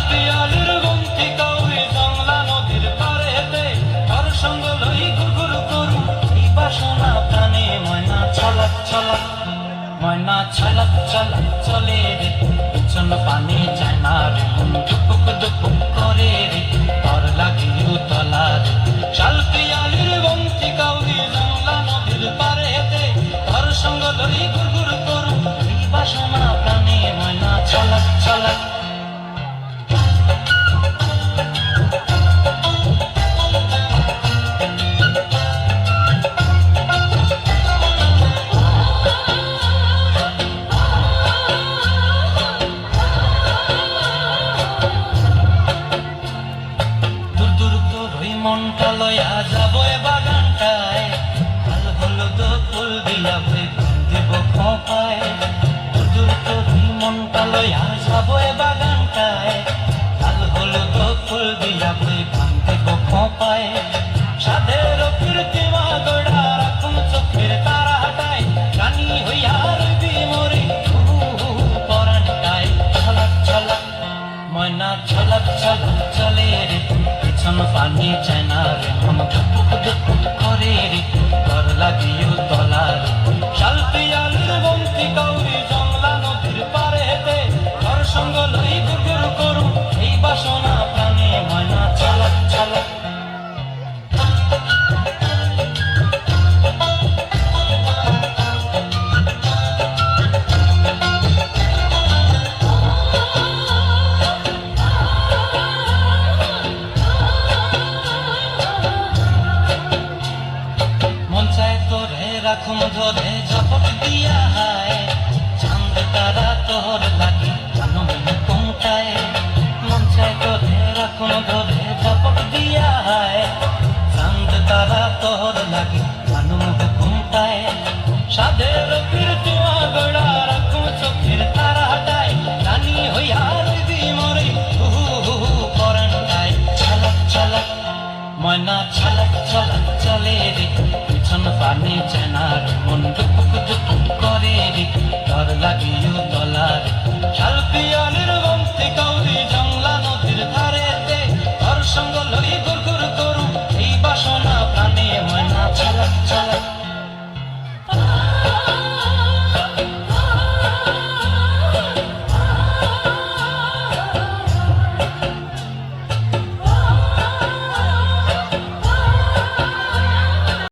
পিয়ালির বন্তি কাউরি জংলা নদীর পারে হেঁটে তার সঙ্গ লই ঘুরঘুর করু এই বাসনা প্রাণে ময়না ছলাক ছলাক ময়না ছলাক ছলাক চলে রে পিছন পানি যায় না রে মন দুপুক দুপুক করে রে তর লাগে উতলা রে শাল পিয়ালির বন্তি কাউরি জংলা নদীর পারে হেঁটে তার সঙ্গ লই ঘুরঘুর করু এই বাসনা প্রাণে ময়না ছলাক ছলাক মনটা লয়া যাবো এ বাগানটায় লাল হলুদ ফুল দিয়া দিব খোঁপায় দূর তোর মনটা লয়া যাবো এ বাগানটায় লাল হলুদ ফুল দিয়া দিব খোঁপায় সাধের কীর্তি মা গড়া রাখুন চোখের তারা হাটায় রানী হইয়া রবি মরে পরানটায় ছলাক ছলাক ময়না ছলাক ছলাক চলে রে পিছন পানি যায় না রে মন দুপুক দুপুক করে রে তর লাগিও তলা রে শাল পিয়ালির বন্তি কাউরি জংলা নদীর পারে হেঁটে তর সঙ্গ লই ঘুরঘুর করু এই বাসনা প্রাণে ময়না ছলাক ছলাক রাখুন ধরে ঝপট দিয়া হায় চাঁদ তারা তোর লাগে জানো কোনটায় মন চায় তোরে রাখুন ধরে ঝপট দিয়া হায় চাঁদ তারা তোর লাগে জানো কোনটায় সাধের কীর্তি গড়া রাখুন চোখের তারা হাটায় রানী হইয়া রবি মরে পরানটায় ছলাক ছলাক ময়না ছলাক ছলাক চলে রে পিছন পানি যায় না রে মন দুপুক দুপুক